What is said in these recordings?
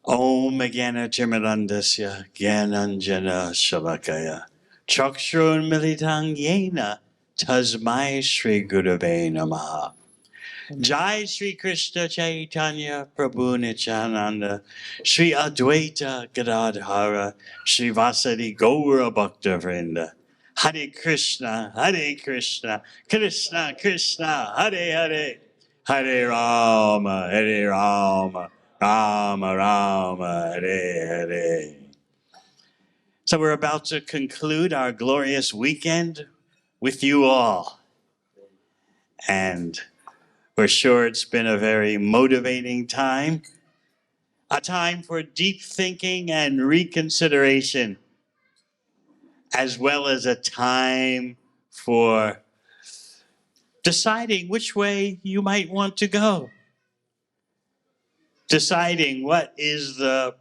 Om Gana Chimarandasya Gyananjana Shalakaya Chakshurun Militang Yena Tasmai Shri Gurave Namaha. Jai Shri Krishna Chaitanya Prabhu Nityananda Shri Advaita Gadadhara Shri Vasadi Gaura Bhakta Vrinda. Hare Krishna, Krishna Krishna, Hare Hare, Hare Rama, Hare Rama, Rama Rama, Hare Hare. So we're about to conclude our glorious weekend with you all. And we're sure it's been a very motivating time, a time for deep thinking and reconsideration, as well as a time for deciding which way you might want to go, deciding what is the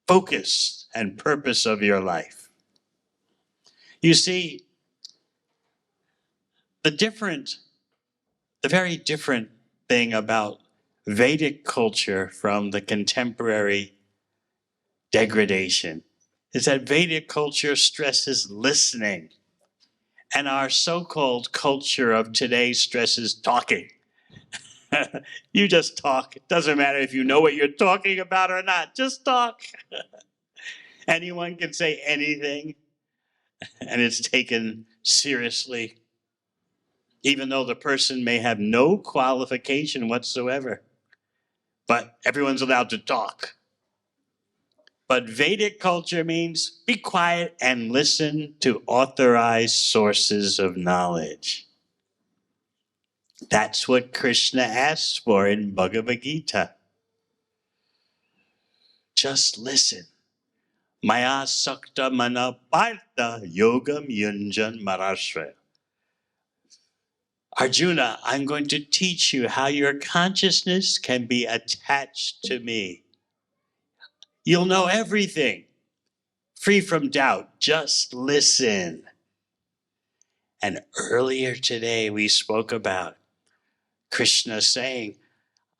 focus and purpose of your life. You see, the very different thing about Vedic culture from the contemporary degradation is that Vedic culture stresses listening, and our so-called culture of today stresses talking. You just talk. It doesn't matter if you know what you're talking about or not. Just talk. Anyone can say anything, and it's taken seriously, even though the person may have no qualification whatsoever. But everyone's allowed to talk. But Vedic culture means be quiet and listen to authorized sources of knowledge. That's what Krishna asks for in Bhagavad Gita. Just listen. Maya sakta mana partha yogam yunjan marashra. Arjuna, I'm going to teach you how your consciousness can be attached to me. You'll know everything. Free from doubt. Just listen. And earlier today we spoke about Krishna saying,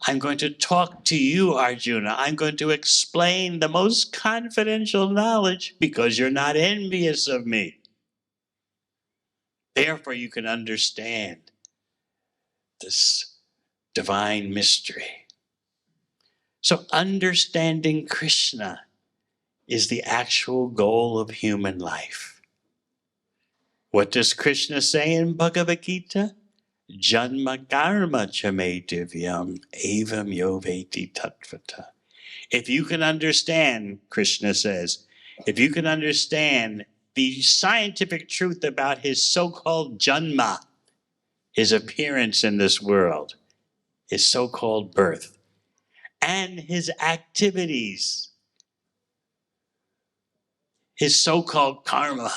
I'm going to talk to you, Arjuna. I'm going to explain the most confidential knowledge because you're not envious of me. Therefore, you can understand this divine mystery. So understanding Krishna is the actual goal of human life. What does Krishna say in Bhagavad Gita? Janma karma chame divyam evam yoveti tattvata. If you can understand, Krishna says, if you can understand the scientific truth about his so-called janma, his appearance in this world, his so-called birth, and his activities, his so-called karma,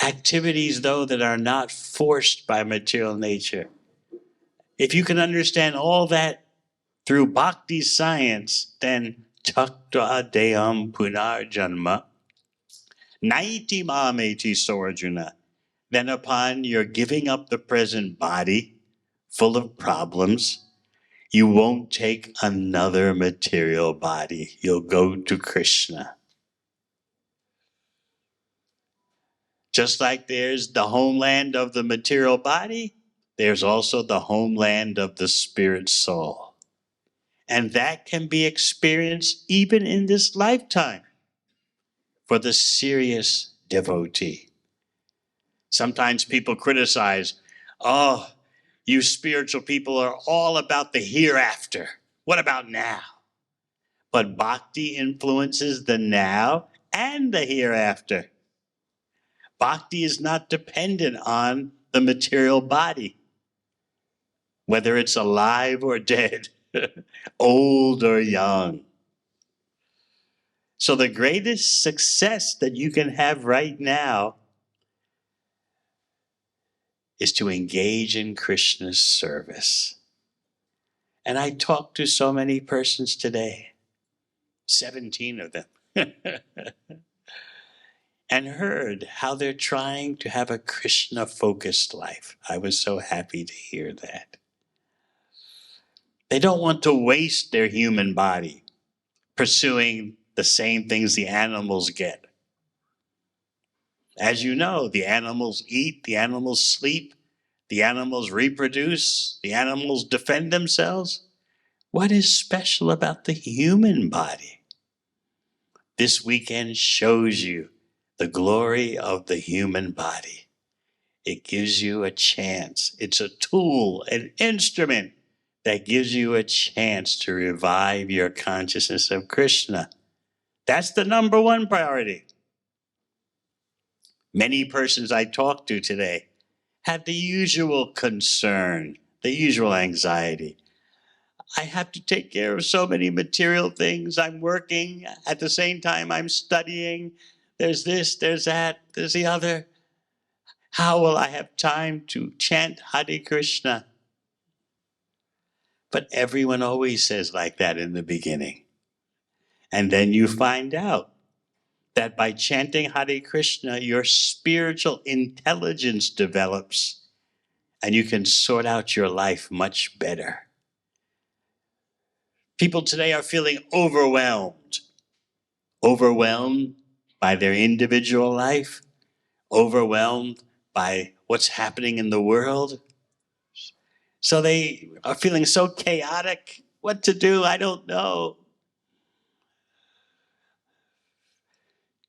activities, though, that are not forced by material nature. If you can understand all that through bhakti science, then takta deyam punar janma naiti mameti sorjuna. Then upon your giving up the present body, full of problems, you won't take another material body. You'll go to Krishna. Just like there's the homeland of the material body, there's also the homeland of the spirit soul. And that can be experienced even in this lifetime for the serious devotee. Sometimes people criticize, oh, you spiritual people are all about the hereafter. What about now? But bhakti influences the now and the hereafter. Bhakti is not dependent on the material body, whether it's alive or dead, old or young. So the greatest success that you can have right now is to engage in Krishna's service. And I talked to so many persons today, 17 of them, and heard how they're trying to have a Krishna-focused life. I was so happy to hear that. They don't want to waste their human body. pursuing the same things the animals get. As you know, the animals eat, the animals sleep, the animals reproduce, the animals defend themselves. What is special about the human body? This weekend shows you the glory of the human body. It gives you a chance. It's a tool, an instrument that gives you a chance to revive your consciousness of Krishna. That's the number one priority. Many persons I talked to today had the usual concern, the usual anxiety. I have to take care of so many material things. I'm working. At the same time, I'm studying. There's this, there's that, there's the other. How will I have time to chant Hare Krishna? But everyone always says like that in the beginning. And then you find out that by chanting Hare Krishna, your spiritual intelligence develops and you can sort out your life much better. People today are feeling overwhelmed by their individual life, overwhelmed by what's happening in the world. So they are feeling so chaotic. What to do? I don't know.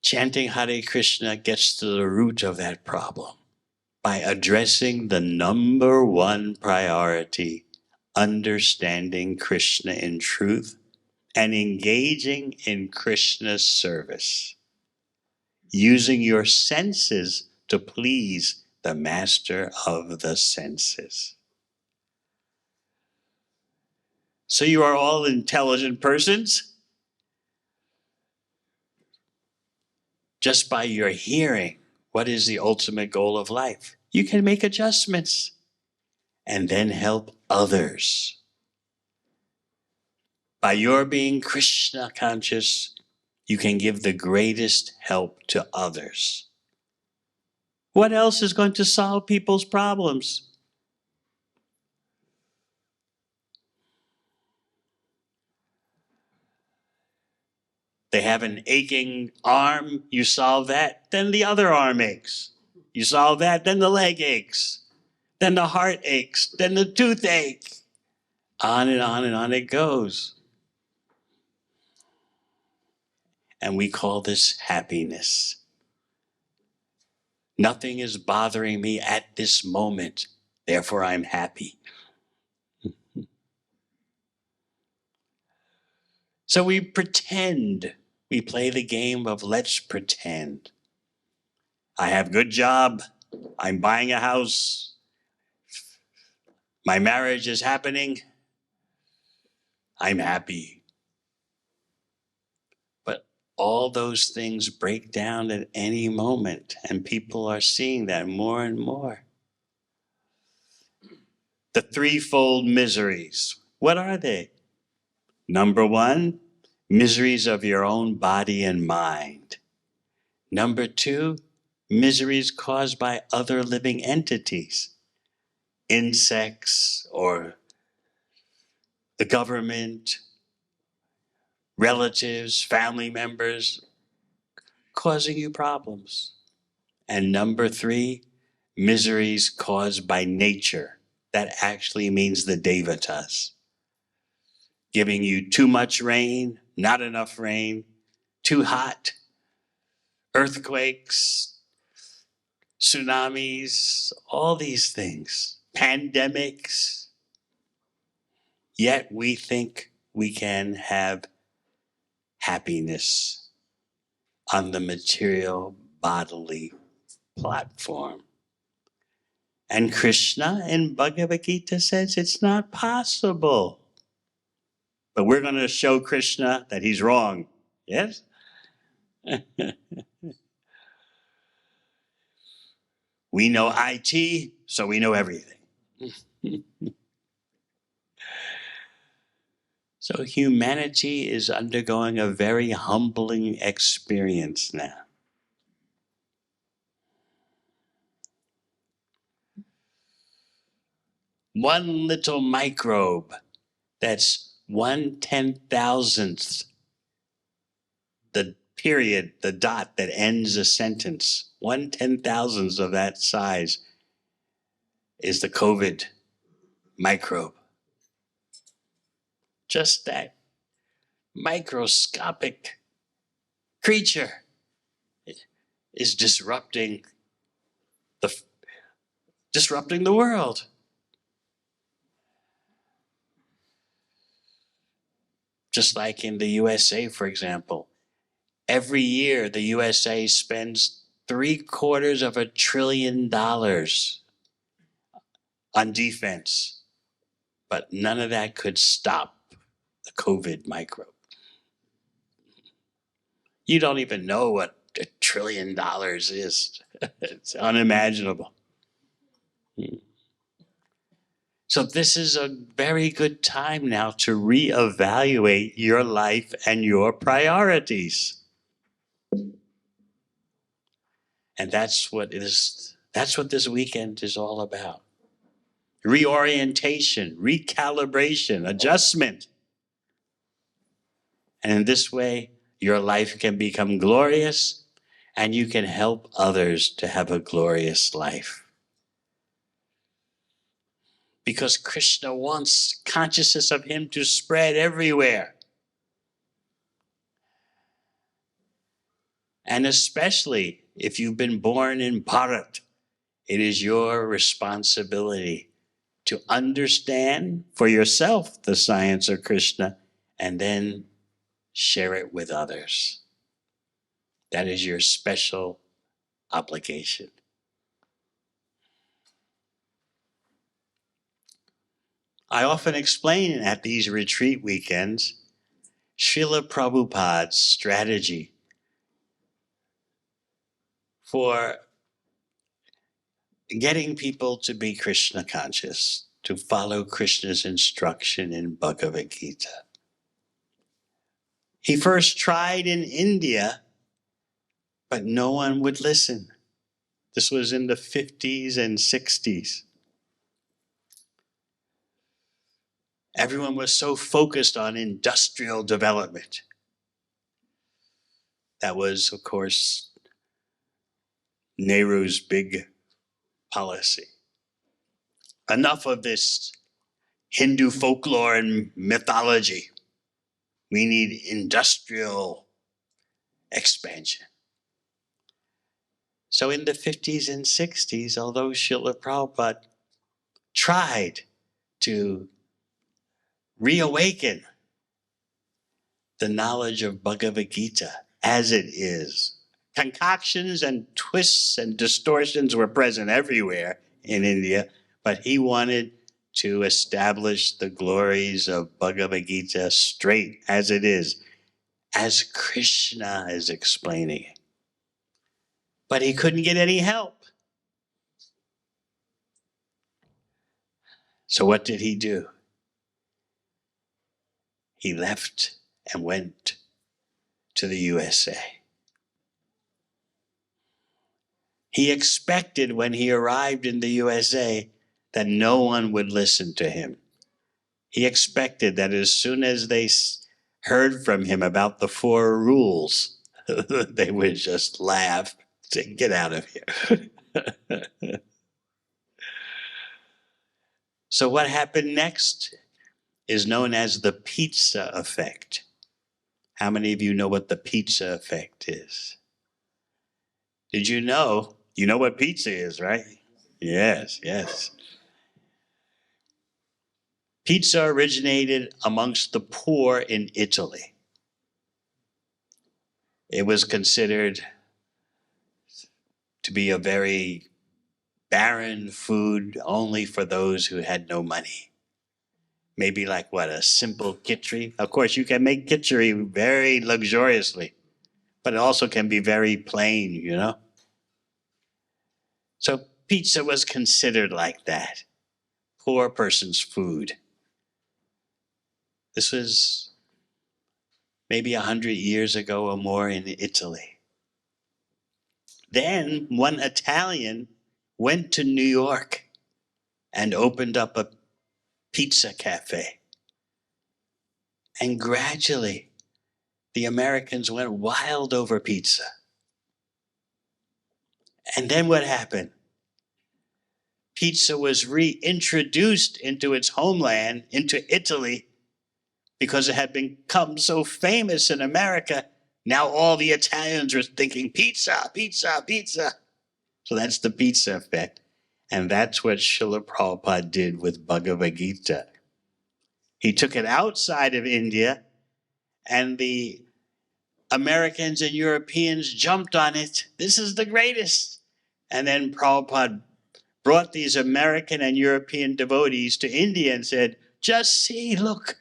Chanting Hare Krishna gets to the root of that problem by addressing the number one priority, understanding Krishna in truth and engaging in Krishna's service, using your senses to please the master of the senses. So you are all intelligent persons. Just by your hearing, what is the ultimate goal of life? You can make adjustments and then help others. By your being Krishna conscious, you can give the greatest help to others. What else is going to solve people's problems? They have an aching arm, you solve that, then the other arm aches. You solve that, then the leg aches. Then the heart aches, then the toothache. On and on and on it goes. And we call this happiness. Nothing is bothering me at this moment, therefore I'm happy. So we pretend. We play the game of let's pretend. I have a good job. I'm buying a house. My marriage is happening. I'm happy. But all those things break down at any moment, and people are seeing that more and more. The threefold miseries. What are they? Number one, miseries of your own body and mind. Number two, miseries caused by other living entities, insects or the government, relatives, family members, causing you problems. And number three, miseries caused by nature. That actually means the devatas. Giving you too much rain, not enough rain, too hot, earthquakes, tsunamis, all these things, pandemics. Yet we think we can have happiness on the material bodily platform. And Krishna in Bhagavad Gita says it's not possible. But we're going to show Krishna that he's wrong. Yes? We know IT, so we know everything. So humanity is undergoing a very humbling experience now. One little microbe that's 1/10,000th the period, the dot that ends a sentence, 1/10,000th of that size is the COVID microbe. Just that microscopic creature is disrupting the world. Just like in the USA, for example, every year the USA spends $750 billion on defense, but none of that could stop the COVID microbe. You don't even know what $1 trillion is. It's unimaginable. So this is a very good time now to reevaluate your life and your priorities. And that's what this weekend is all about. Reorientation, recalibration, adjustment. And in this way, your life can become glorious and you can help others to have a glorious life. Because Krishna wants consciousness of him to spread everywhere. And especially if you've been born in Bharat, it is your responsibility to understand for yourself the science of Krishna and then share it with others. That is your special obligation. I often explain at these retreat weekends Srila Prabhupada's strategy for getting people to be Krishna conscious, to follow Krishna's instruction in Bhagavad Gita. He first tried in India, but no one would listen. This was in the 50s and 60s. Everyone was so focused on industrial development. That was, of course, Nehru's big policy. Enough of this Hindu folklore and mythology. We need industrial expansion. So in the 50s and 60s, although Srila Prabhupada tried to reawaken the knowledge of Bhagavad Gita as it is, concoctions and twists and distortions were present everywhere in India, but he wanted to establish the glories of Bhagavad Gita straight as it is, as Krishna is explaining it. But he couldn't get any help. So what did he do? He left and went to the USA. He expected when he arrived in the USA that no one would listen to him. He expected that as soon as they heard from him about the 4 rules, they would just laugh, say, "Get out of here." So what happened next is known as the pizza effect. How many of you know what the pizza effect is? Did you know? You know what pizza is, right? Yes, yes. Pizza originated amongst the poor in Italy. It was considered to be a very barren food only for those who had no money. Maybe like what, a simple khichdi? Of course, you can make khichdi very luxuriously, but it also can be very plain, you know? So pizza was considered like that, poor person's food. This was maybe 100 years ago or more in Italy. Then one Italian went to New York and opened up a pizza cafe. And gradually, the Americans went wild over pizza. And then what happened? Pizza was reintroduced into its homeland, into Italy, because it had become so famous in America. Now all the Italians are thinking pizza, pizza, pizza. So that's the pizza effect. And that's what Srila Prabhupada did with Bhagavad Gita. He took it outside of India, and the Americans and Europeans jumped on it. This is the greatest. And then Prabhupada brought these American and European devotees to India and said, just see, look,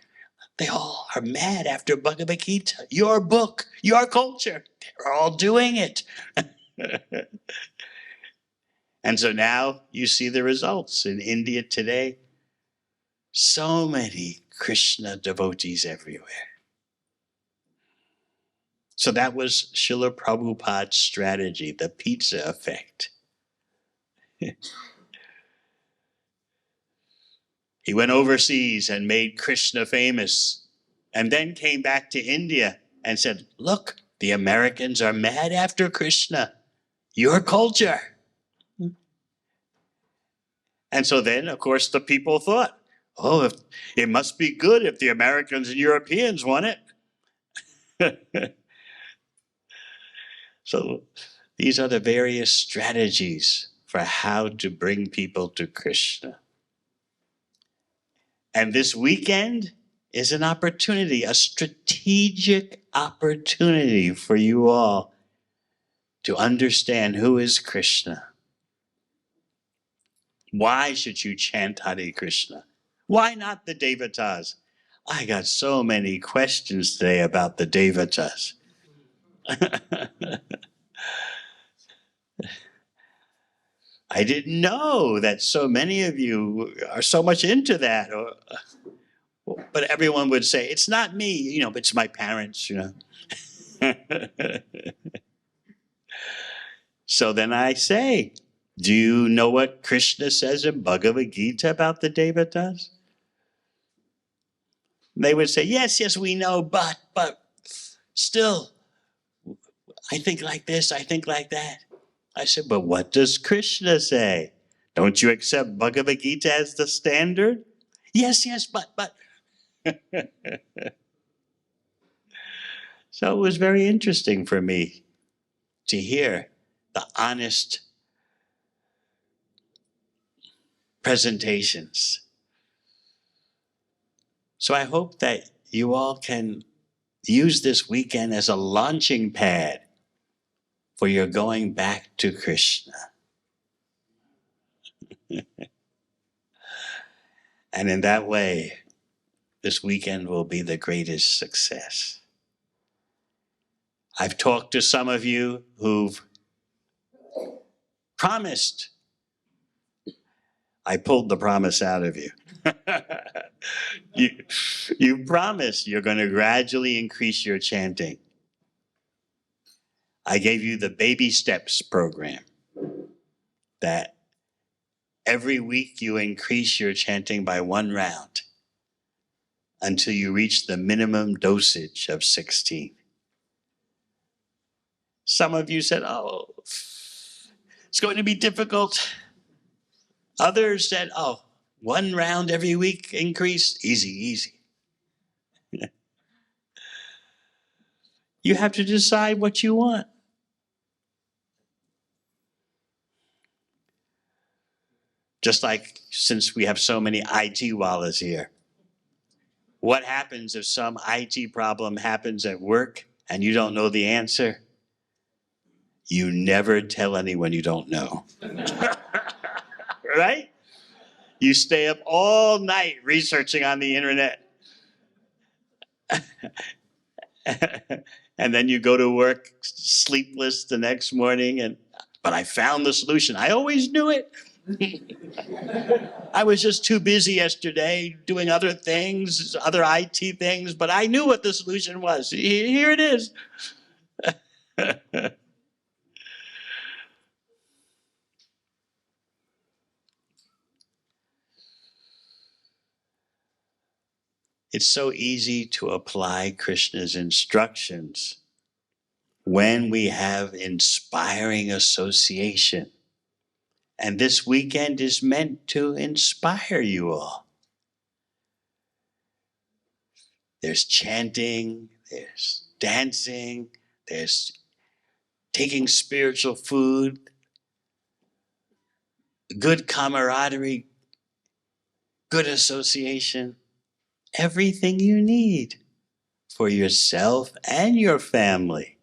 they all are mad after Bhagavad Gita, your book, your culture. They're all doing it. And so now you see the results in India today. So many Krishna devotees everywhere. So that was Srila Prabhupada's strategy, the pizza effect. He went overseas and made Krishna famous, and then came back to India and said, look, the Americans are mad after Krishna, your culture. And so then, of course, the people thought, oh, it must be good if the Americans and Europeans want it. So these are the various strategies for how to bring people to Krishna. And this weekend is an opportunity, a strategic opportunity for you all to understand who is Krishna. Why should you chant Hare Krishna? Why not the Devatas? I got so many questions today about the Devatas. I didn't know that so many of you are so much into that. But everyone would say, it's not me, it's my parents, So then I say, do you know what Krishna says in Bhagavad Gita about the Devatas? They would say, yes, we know, but still, I think like this, I think like that. I said, but what does Krishna say? Don't you accept Bhagavad Gita as the standard? Yes, but. So it was very interesting for me to hear the honest presentations. So I hope that you all can use this weekend as a launching pad for your going back to Krishna. And in that way, this weekend will be the greatest success. I've talked to some of you who've promised. I pulled the promise out of you. You promised you're going to gradually increase your chanting. I gave you the baby steps program that every week you increase your chanting by 1 round until you reach the minimum dosage of 16. Some of you said, oh, it's going to be difficult. Others said, 1 round every week increase, easy. You have to decide what you want. Just like since we have so many IT wallahs here. What happens if some IT problem happens at work and you don't know the answer? You never tell anyone you don't know. Right? You stay up all night researching on the internet. And then you go to work sleepless the next morning, but I found the solution. I always knew it. I was just too busy yesterday doing other things, other IT things, but I knew what the solution was. Here it is. It's so easy to apply Krishna's instructions when we have inspiring association. And this weekend is meant to inspire you all. There's chanting, there's dancing, there's taking spiritual food, good camaraderie, good association, everything you need for yourself and your family.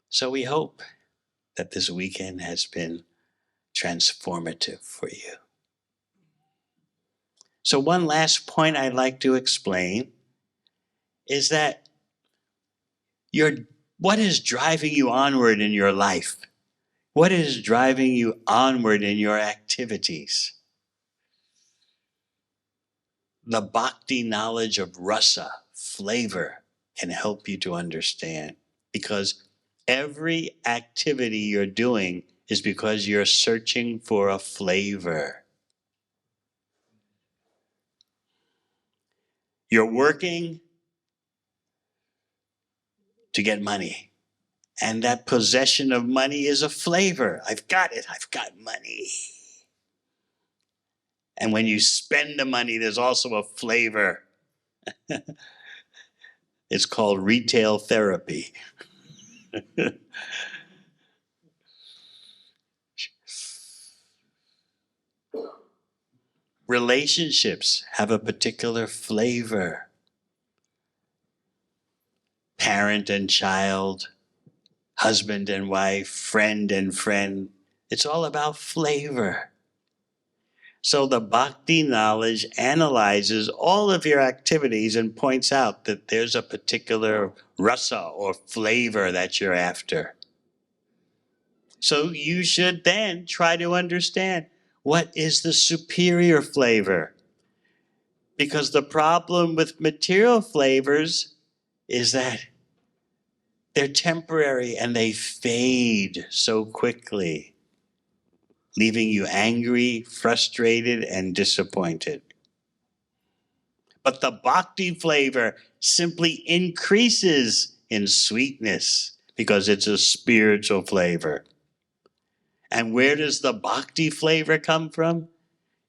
So we hope that this weekend has been transformative for you. So one last point I'd like to explain is that what is driving you onward in your life? What is driving you onward in your activities? The bhakti knowledge of rasa, flavor, can help you to understand, because every activity you're doing is because you're searching for a flavor. You're working to get money. And that possession of money is a flavor. I've got it. I've got money. And when you spend the money, there's also a flavor. It's called retail therapy. Relationships have a particular flavor. Parent and child, husband and wife, friend and friend. It's all about flavor. So the bhakti knowledge analyzes all of your activities and points out that there's a particular rasa or flavor that you're after. So you should then try to understand, what is the superior flavor? Because the problem with material flavors is that they're temporary and they fade so quickly, leaving you angry, frustrated, and disappointed. But the bhakti flavor simply increases in sweetness because it's a spiritual flavor. And where does the bhakti flavor come from?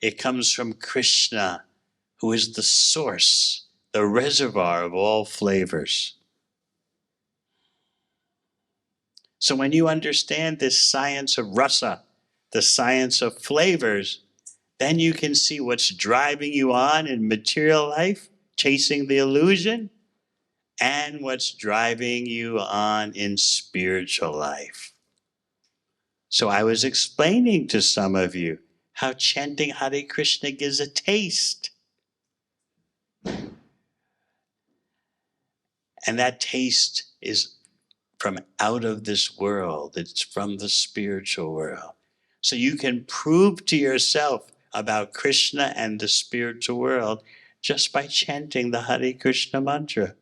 It comes from Krishna, who is the source, the reservoir of all flavors. So when you understand this science of rasa, the science of flavors, then you can see what's driving you on in material life, chasing the illusion, and what's driving you on in spiritual life. So I was explaining to some of you how chanting Hare Krishna gives a taste. And that taste is from out of this world. It's from the spiritual world. So you can prove to yourself about Krishna and the spiritual world just by chanting the Hare Krishna mantra.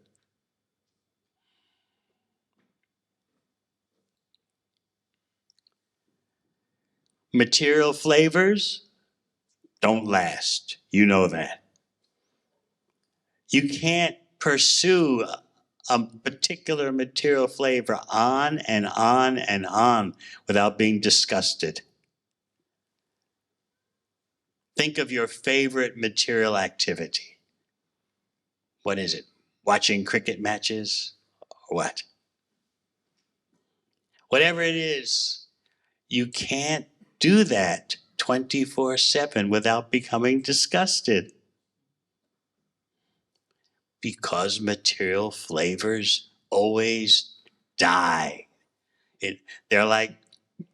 Material flavors don't last. You know that. You can't pursue a particular material flavor on and on and on without being disgusted. Think of your favorite material activity. What is it? Watching cricket matches or what? Whatever it is, you can't do that 24/7 without becoming disgusted. Because material flavors always die. They're like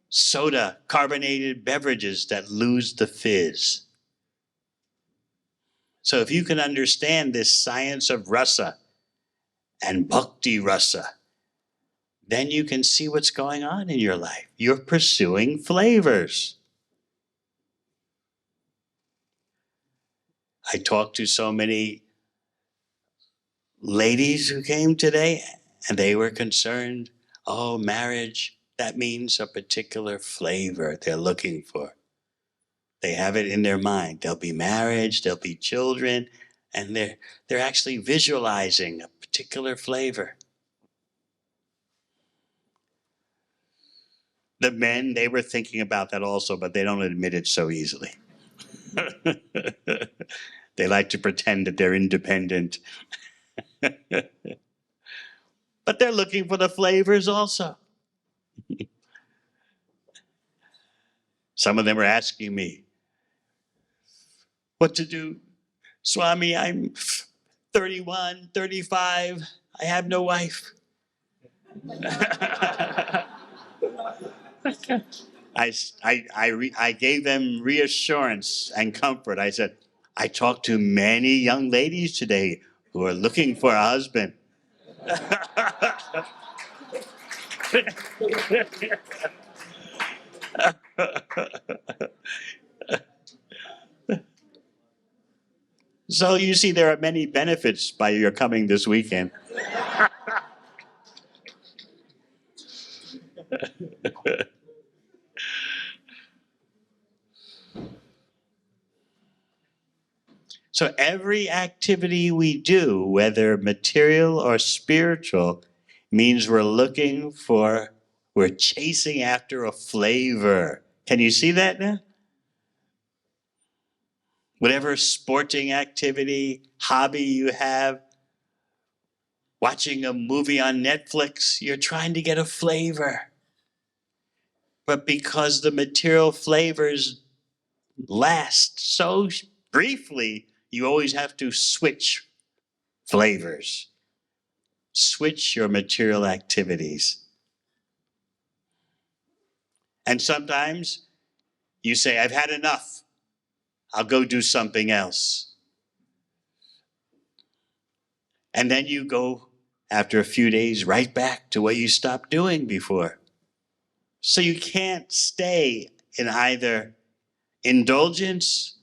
soda, carbonated beverages that lose the fizz. So if you can understand this science of rasa and bhakti rasa, then you can see what's going on in your life. You're pursuing flavors. I talked to so many ladies who came today, and they were concerned, oh, marriage, that means a particular flavor they're looking for. They have it in their mind. There'll be marriage, there'll be children, and they're actually visualizing a particular flavor. The men, they were thinking about that also, but they don't admit it so easily. They like to pretend that they're independent. But they're looking for the flavors also. Some of them are asking me what to do. Swami, I'm 31, 35. I have no wife. I gave them reassurance and comfort. I said, I talked to many young ladies today who are looking for a husband. So you see, there are many benefits by your coming this weekend. So every activity we do, whether material or spiritual, means we're chasing after a flavor. Can you see that now? Whatever sporting activity, hobby you have, watching a movie on Netflix, you're trying to get a flavor. But because the material flavors last so briefly, you always have to switch flavors. Switch your material activities. And sometimes you say, I've had enough. I'll go do something else. And then you go, after a few days, right back to what you stopped doing before. So you can't stay in either indulgence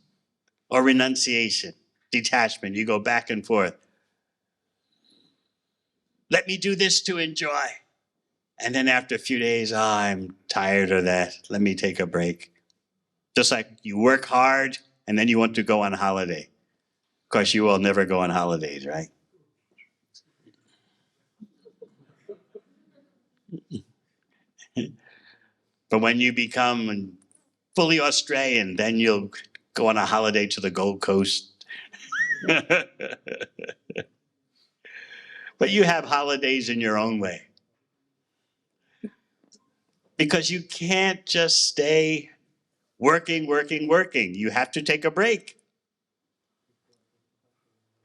or renunciation, detachment. You go back and forth. Let me do this to enjoy. And then after a few days, I'm tired of that. Let me take a break. Just like you work hard and then you want to go on holiday. Of course, you will never go on holidays, right? But when you become fully Australian, then you'll go on a holiday to the Gold Coast. But you have holidays in your own way. Because you can't just stay working. You have to take a break.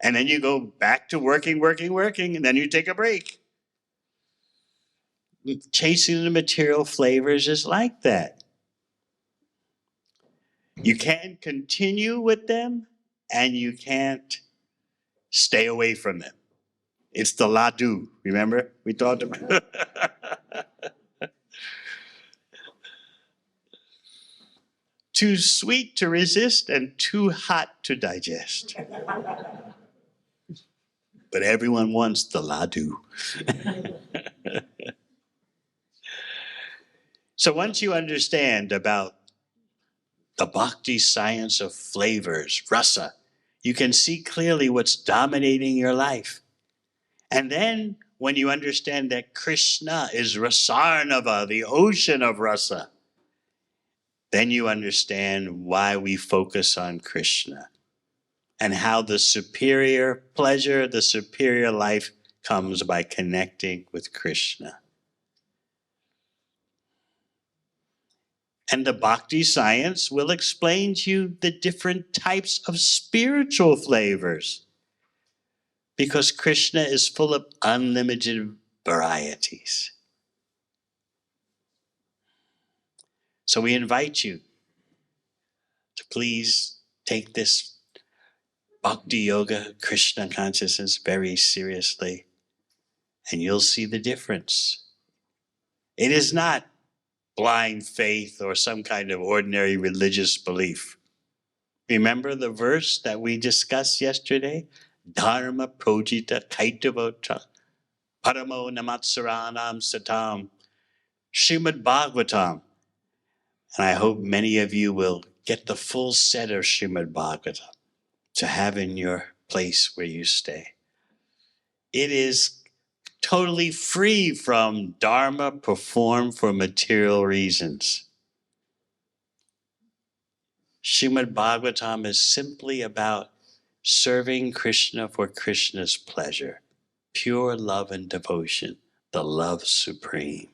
And then you go back to working, and then you take a break. Chasing the material flavors is like that. You can't continue with them, and you can't stay away from them. It's the ladu, remember? We talked about Too sweet to resist and too hot to digest. But everyone wants the ladu. So once you understand about the bhakti science of flavors, rasa, you can see clearly what's dominating your life. And then when you understand that Krishna is Rasarnava, the ocean of rasa, then you understand why we focus on Krishna and how the superior pleasure, the superior life comes by connecting with Krishna. And the bhakti science will explain to you the different types of spiritual flavors, because Krishna is full of unlimited varieties. So we invite you to please take this Bhakti Yoga, Krishna consciousness very seriously, and you'll see the difference. It is not blind faith or some kind of ordinary religious belief. Remember the verse that we discussed yesterday? Dharma projita kaitavota paramo namatsaranam satam. Śrīmad Bhāgavatam. And I hope many of you will get the full set of Śrīmad Bhāgavatam to have in your place where you stay. It is totally free from dharma performed for material reasons. Śrīmad Bhāgavatam is simply about serving Krishna for Krishna's pleasure, pure love and devotion, the love supreme.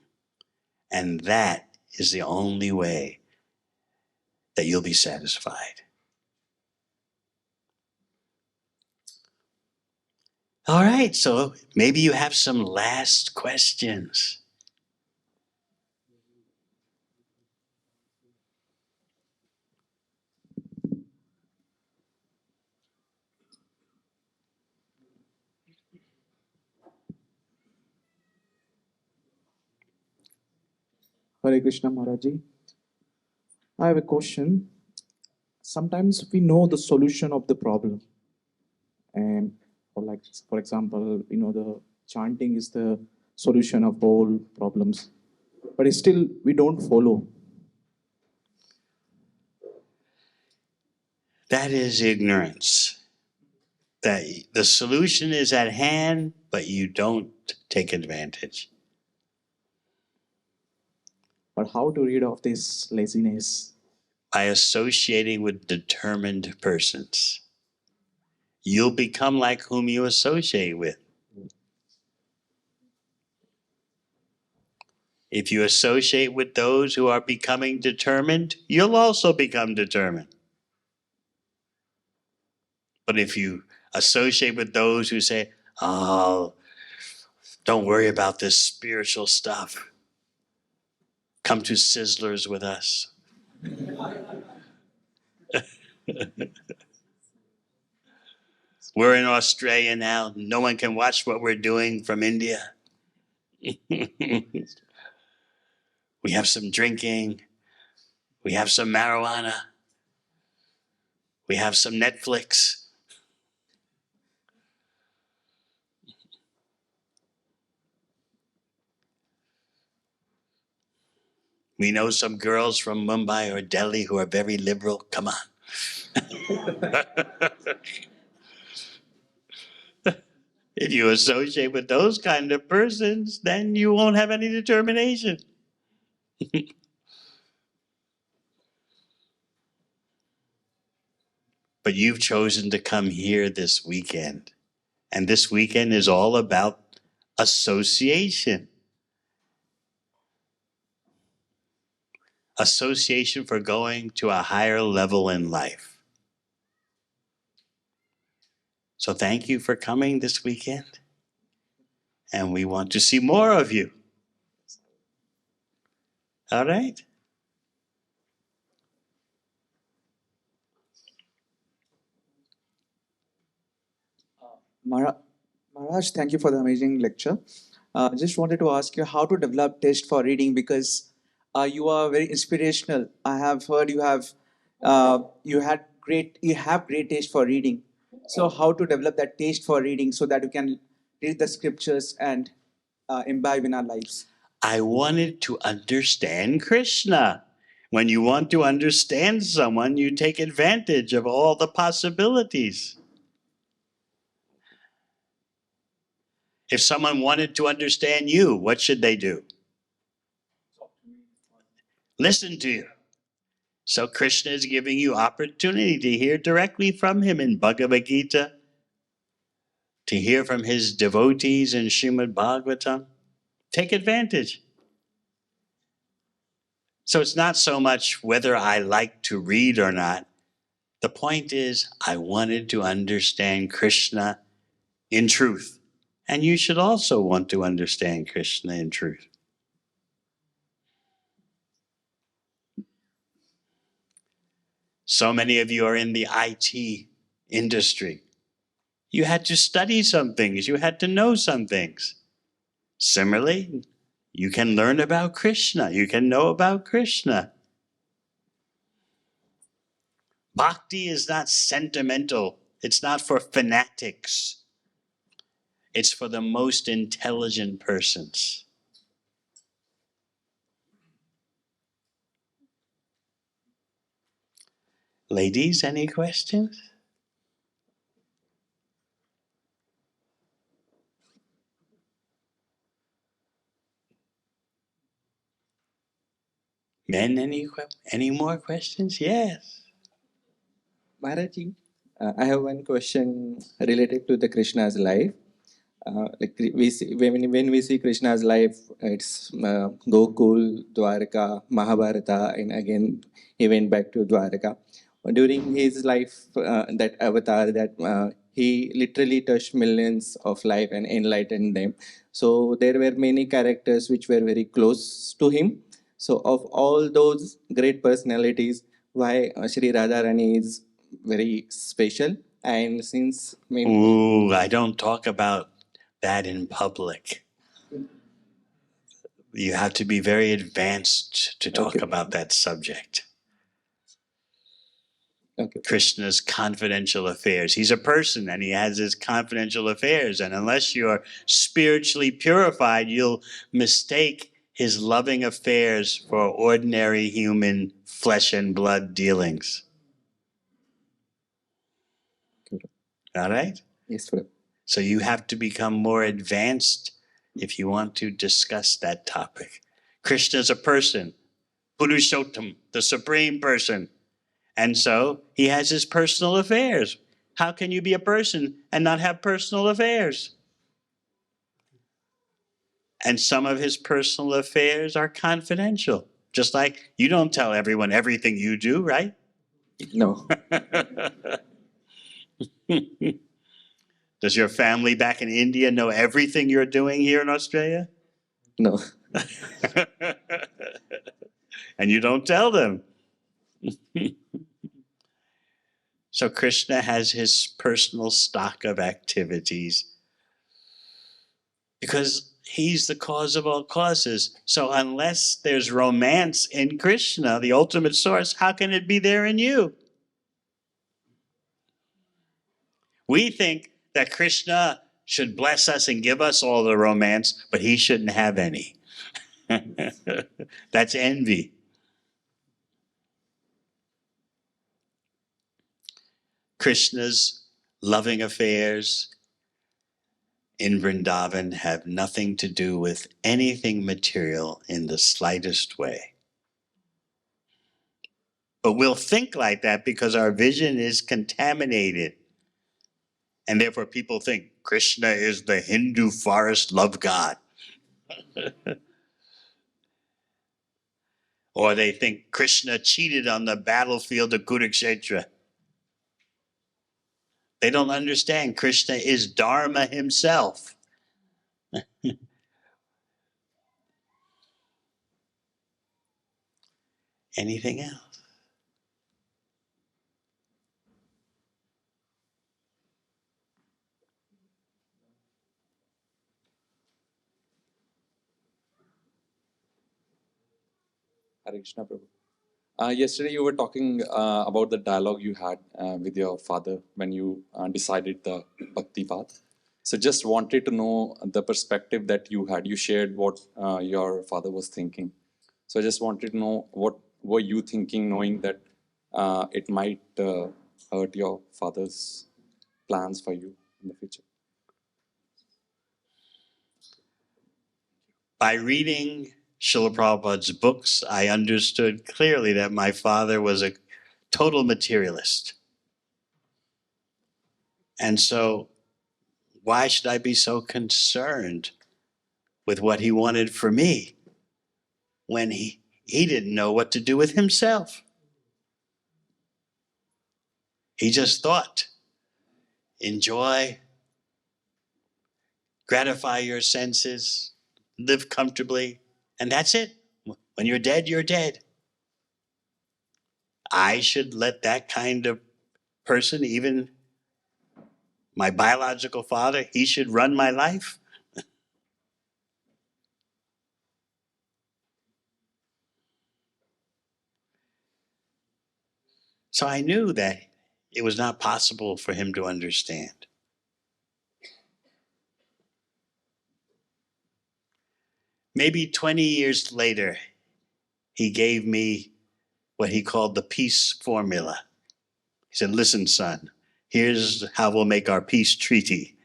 And that is the only way that you'll be satisfied. All right, so maybe you have some last questions. Hare Krishna Maharaji. I have a question. Sometimes we know the solution of the problem. And for example, we know the chanting is the solution of all problems. But still we don't follow. That is ignorance. That the solution is at hand, but you don't take advantage. But how to rid of this laziness? By associating with determined persons. You'll become like whom you associate with. If you associate with those who are becoming determined, you'll also become determined. But if you associate with those who say, oh, don't worry about this spiritual stuff. Come to Sizzlers with us. We're in Australia now. No one can watch what we're doing from India. We have some drinking. We have some marijuana. We have some Netflix. We know some girls from Mumbai or Delhi who are very liberal. Come on. If you associate with those kind of persons, then you won't have any determination. But you've chosen to come here this weekend. And this weekend is all about association. Association for going to a higher level in life. So thank you for coming this weekend. And we want to see more of you. All right? Maharaj, thank you for the amazing lecture. Just wanted to ask you how to develop taste for reading, because you are very inspirational. I have heard you have great taste for reading. So how to develop that taste for reading so that you can read the scriptures and imbibe in our lives? I wanted to understand Krishna. When you want to understand someone, you take advantage of all the possibilities. If someone wanted to understand you, what should they do? Listen to you. So Krishna is giving you opportunity to hear directly from him in Bhagavad Gita, to hear from his devotees in Śrīmad Bhāgavatam. Take advantage. So it's not so much whether I like to read or not. The point is, I wanted to understand Krishna in truth. And you should also want to understand Krishna in truth. So many of you are in the IT industry. You had to study some things. You had to know some things. Similarly, you can learn about Krishna. You can know about Krishna. Bhakti is not sentimental. It's not for fanatics. It's for the most intelligent persons. Ladies, any questions? Men, any more questions? Yes. Maharaji, I have one question related to the Krishna's life. We see, when we see Krishna's life, it's Gokul, Dwarka, Mahabharata, and again he went back to Dwarka. During his life, that avatar, that he literally touched millions of life and enlightened them. So there were many characters which were very close to him. So of all those great personalities, why Sri Radharani is very special? And since maybe Ooh, I don't talk about that in public. You have to be very advanced to talk Okay. about that subject. okay. Krishna's confidential affairs. He's a person and he has his confidential affairs. And unless you're spiritually purified, you'll mistake his loving affairs for ordinary human flesh and blood dealings. All right? Yes, Prabhu. So you have to become more advanced if you want to discuss that topic. Krishna is a person, Purushottam, the supreme person. And so he has his personal affairs. How can you be a person and not have personal affairs? And some of his personal affairs are confidential. Just like you don't tell everyone everything you do, right? No. Does your family back in India know everything you're doing here in Australia? No. And you don't tell them. So Krishna has his personal stock of activities because he's the cause of all causes. So unless there's romance in Krishna, the ultimate source, how can it be there in you? We think that Krishna should bless us and give us all the romance, but he shouldn't have any. That's envy. Krishna's loving affairs in Vrindavan have nothing to do with anything material in the slightest way. But we'll think like that because our vision is contaminated. And therefore people think Krishna is the Hindu forest love god. Or they think Krishna cheated on the battlefield of Kurukshetra. They don't understand Krishna is Dharma himself. Anything else? Hare Krishna, Prabhu. Yesterday you were talking about the dialogue you had with your father when you decided the bhakti path. So just wanted to know the perspective that you had. You shared what your father was thinking. So I just wanted to know what were you thinking, knowing that it might hurt your father's plans for you in the future. By reading Srila Prabhupada's books, I understood clearly that my father was a total materialist. And so why should I be so concerned with what he wanted for me when he didn't know what to do with himself? He just thought, enjoy, gratify your senses, live comfortably, and that's it. When you're dead, you're dead. I should let that kind of person, even my biological father, he should run my life? So I knew that it was not possible for him to understand. Maybe 20 years later, he gave me what he called the peace formula. He said, listen, son, here's how we'll make our peace treaty.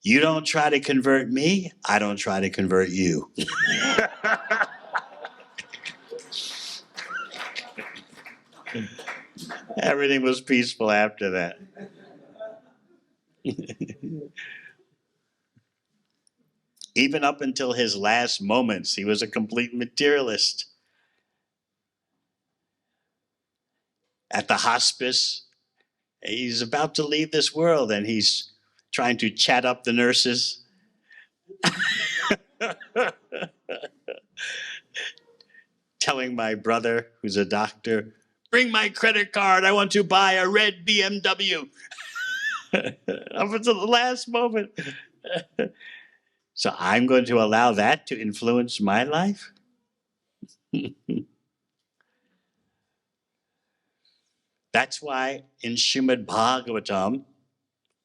You don't try to convert me, I don't try to convert you. Everything was peaceful after that. Even up until his last moments, he was a complete materialist. At the hospice, he's about to leave this world and he's trying to chat up the nurses. Telling my brother, who's a doctor, bring my credit card, I want to buy a red BMW. Up until the last moment. So I'm going to allow that to influence my life? That's why in Śrīmad Bhāgavatam,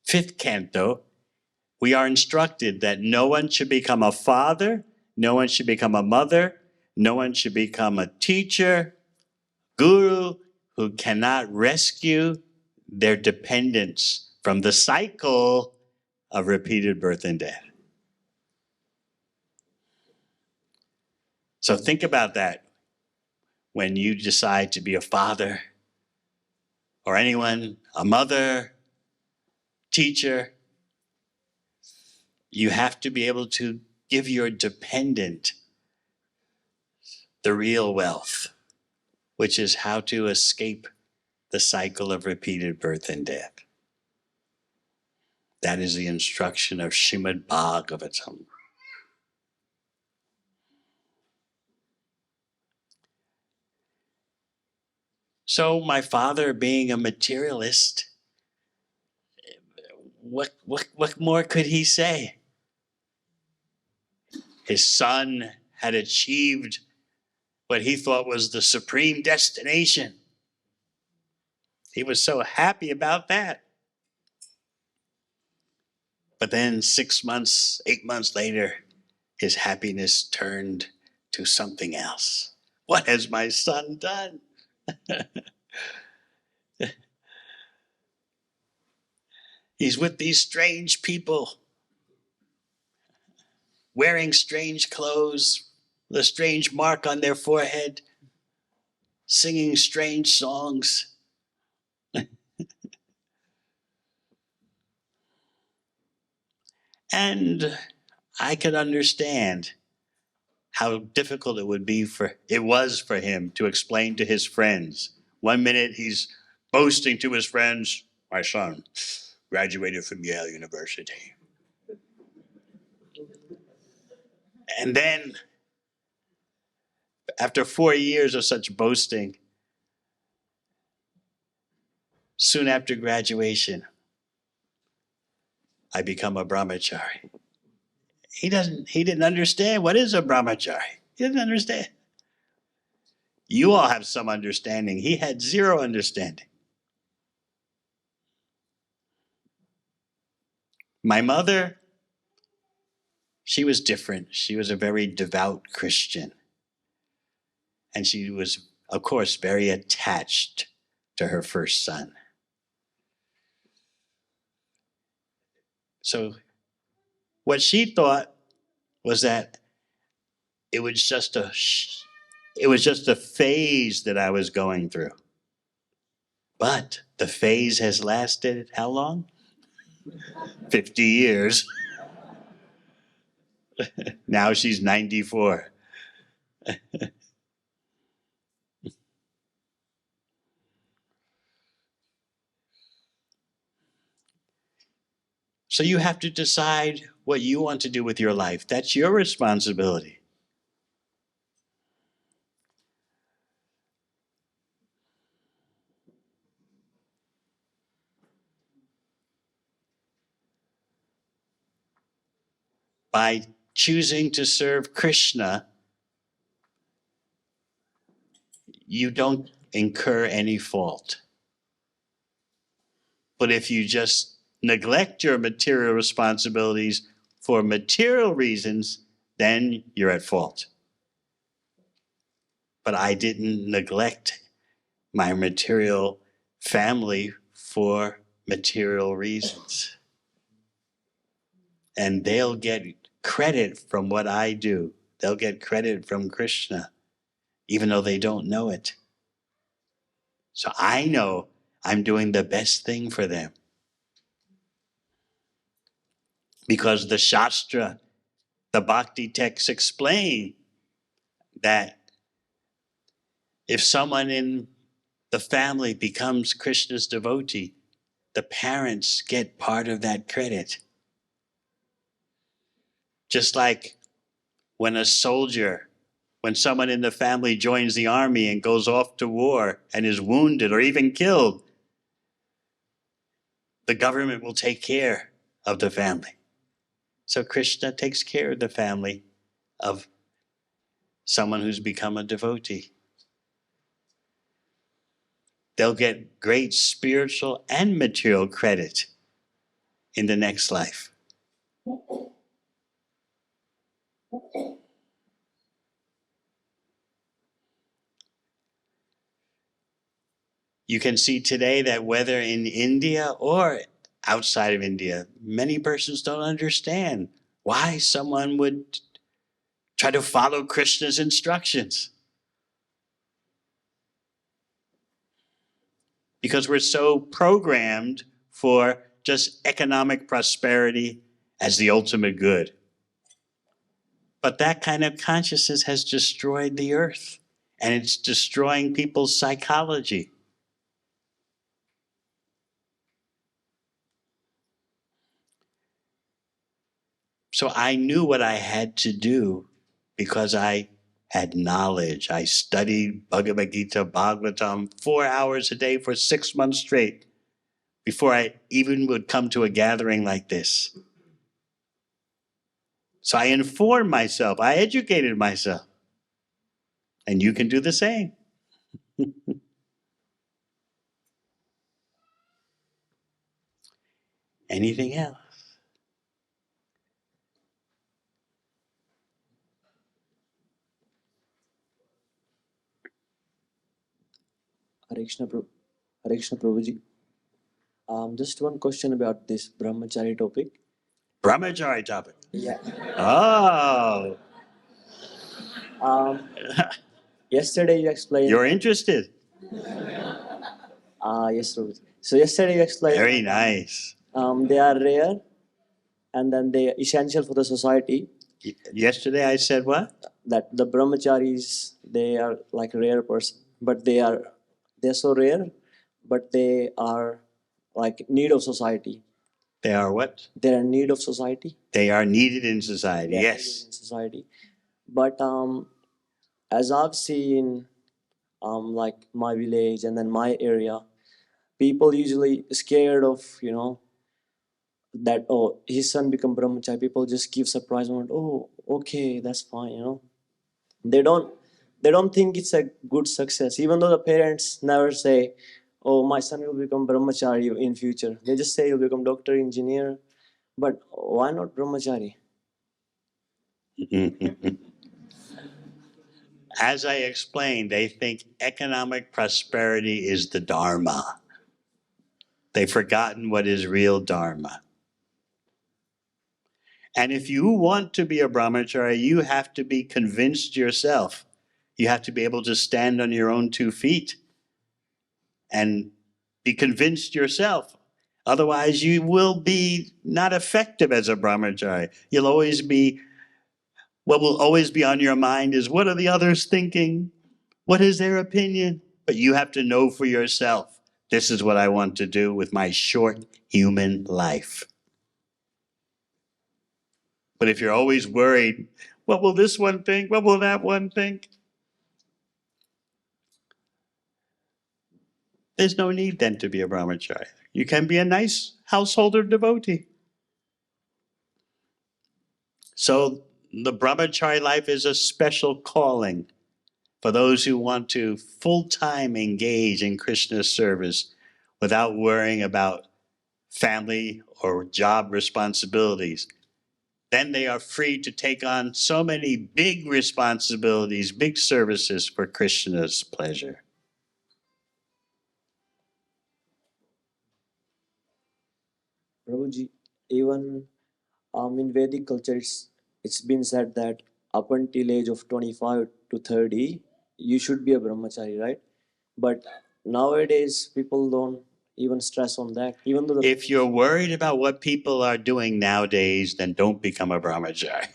5th canto, we are instructed that no one should become a father, no one should become a mother, no one should become a teacher, guru, who cannot rescue their dependents from the cycle of repeated birth and death. So think about that when you decide to be a father or anyone, a mother, teacher. You have to be able to give your dependent the real wealth, which is how to escape the cycle of repeated birth and death. That is the instruction of Śrīmad Bhāgavatam. So my father, being a materialist, what more could he say? His son had achieved what he thought was the supreme destination. He was so happy about that. But then 6 months, 8 months later, his happiness turned to something else. What has my son done? He's with these strange people, wearing strange clothes, with a strange mark on their forehead, singing strange songs. And I could understand how difficult it was for him to explain to his friends. 1 minute he's boasting to his friends, my son graduated from Yale University. And then, after 4 years of such boasting, soon after graduation, I become a brahmachari. He didn't understand what is a brahmachari. He didn't understand. You all have some understanding. He had zero understanding. My mother, she was different. She was a very devout Christian. And she was, of course, very attached to her first son. So what she thought was that it was just a phase that I was going through. But the phase has lasted how long? 50 years. Now she's 94. So you have to decide what you want to do with your life. That's your responsibility. By choosing to serve Krishna, you don't incur any fault. But if you just neglect your material responsibilities for material reasons, then you're at fault. But I didn't neglect my material family for material reasons. And they'll get credit from what I do. They'll get credit from Krishna, even though they don't know it. So I know I'm doing the best thing for them. Because the Shastra, the Bhakti texts explain that if someone in the family becomes Krishna's devotee, the parents get part of that credit. Just like when a soldier, when someone in the family joins the army and goes off to war and is wounded or even killed, the government will take care of the family. So Krishna takes care of the family of someone who's become a devotee. They'll get great spiritual and material credit in the next life. You can see today that whether in India or outside of India, many persons don't understand why someone would try to follow Krishna's instructions. Because we're so programmed for just economic prosperity as the ultimate good. But that kind of consciousness has destroyed the earth, and it's destroying people's psychology. So I knew what I had to do because I had knowledge. I studied Bhagavad Gita, Bhagavatam, 4 hours a day for 6 months straight before I even would come to a gathering like this. So I informed myself, I educated myself. And you can do the same. Anything else? Hare Krishna Prabhuji. Just one question about this brahmachari topic. Brahmachari topic. Yeah. Oh, Yesterday you explained. you're interested. Yes, Prabhuji. So yesterday you explained. Very nice. They are rare, and then they are essential for the society. Yesterday I said what? That the brahmacharis, they are like a rare person, but they're so rare, but they are like need of society. They are what? They are in need of society. They are needed in society, They are yes. needed in society. But as I've seen, like my village and then my area, people usually scared of, that, oh, his son become brahmachari. People just give surprise moment. Oh, okay, that's fine. They don't think it's a good success, even though the parents never say, oh, my son will become brahmachari in future. They just say he'll become doctor, engineer. But why not brahmachari? As I explained, they think economic prosperity is the Dharma. They've forgotten what is real Dharma. And if you want to be a brahmachari, you have to be convinced yourself. You have to be able to stand on your own 2 feet and be convinced yourself. Otherwise, you will be not effective as a brahmachari. You'll always be, what will always be on your mind is, what are the others thinking? What is their opinion? But you have to know for yourself, this is what I want to do with my short human life. But if you're always worried, what will this one think? What will that one think? There's no need then to be a brahmachari. You can be a nice householder devotee. So the brahmachari life is a special calling for those who want to full-time engage in Krishna's service without worrying about family or job responsibilities. Then they are free to take on so many big responsibilities, big services for Krishna's pleasure. Prabhuji, even in Vedic culture, it's been said that up until age of 25 to 30, you should be a brahmachari, right? But nowadays, people don't even stress on that. Even though If you're worried about what people are doing nowadays, then don't become a brahmachari.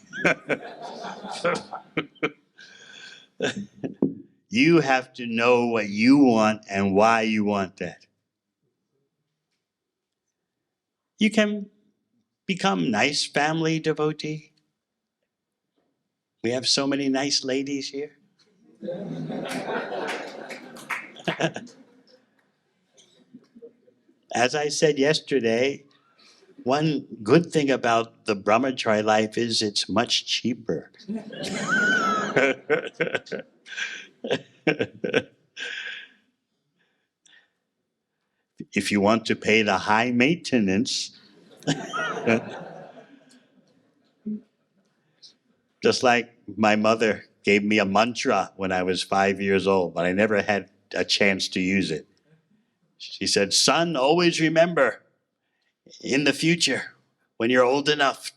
You have to know what you want and why you want that. You can become nice family devotee. We have so many nice ladies here. As I said yesterday, one good thing about the brahmachari life is it's much cheaper. If you want to pay the high maintenance, just like my mother gave me a mantra when I was 5 years old, but I never had a chance to use it. She said, "Son, always remember, in the future, when you're old enough,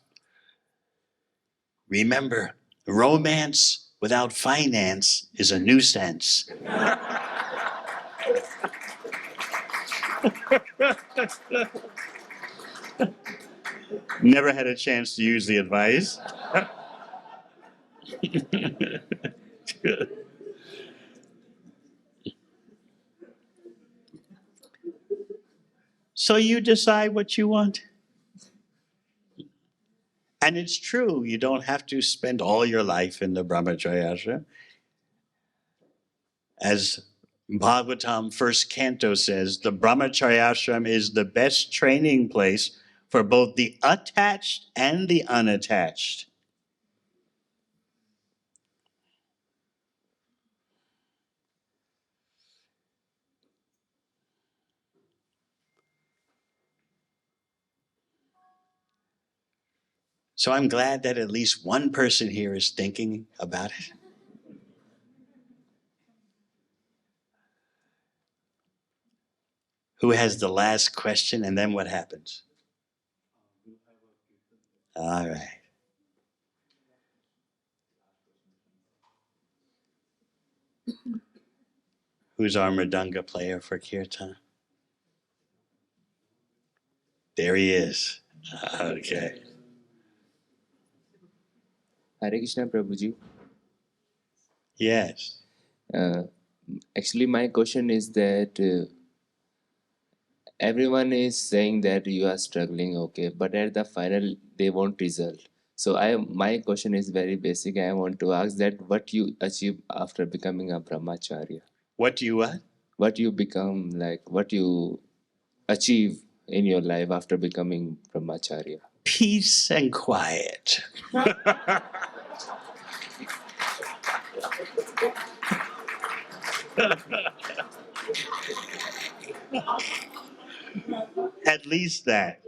remember, romance without finance is a nuisance." Never had a chance to use the advice. So you decide what you want. And it's true, you don't have to spend all your life in the Brahmacharya ashram. As Bhagavatam first canto says, the Brahmacharya ashram is the best training place for both the attached and the unattached. So I'm glad that at least one person here is thinking about it. Who has the last question, and then what happens? All right. Who's our mridanga player for kirtan? There he is. Okay. Hare Krishna Prabhuji. Yes. Actually, my question is that everyone is saying that you are struggling, okay, but at the final they want result. So my question is very basic. I want to ask that what you achieve after becoming a brahmacharya. What do you what? What you become, like what you achieve in your life after becoming brahmacharya. Peace and quiet. At least that.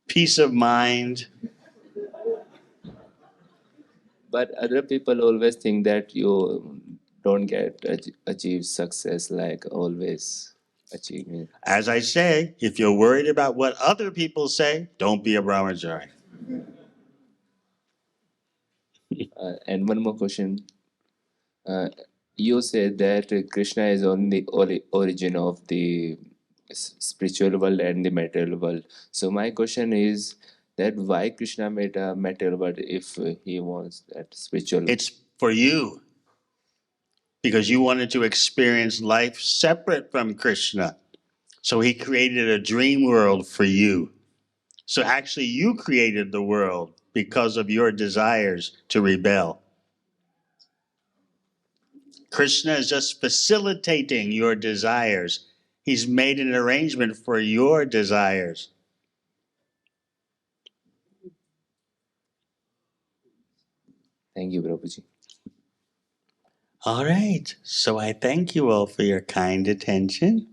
Peace of mind. But other people always think that you don't get achieve success like always achieving. As I say, if you're worried about what other people say, don't be a brahmachari. And one more question. You said that Krishna is on the origin of the spiritual world and the material world. So my question is that why Krishna made a material world if he wants that spiritual? It's for you. Because you wanted to experience life separate from Krishna. So he created a dream world for you. So actually, you created the world because of your desires to rebel. Krishna is just facilitating your desires. He's made an arrangement for your desires. Thank you, Prabhuji. All right. So I thank you all for your kind attention.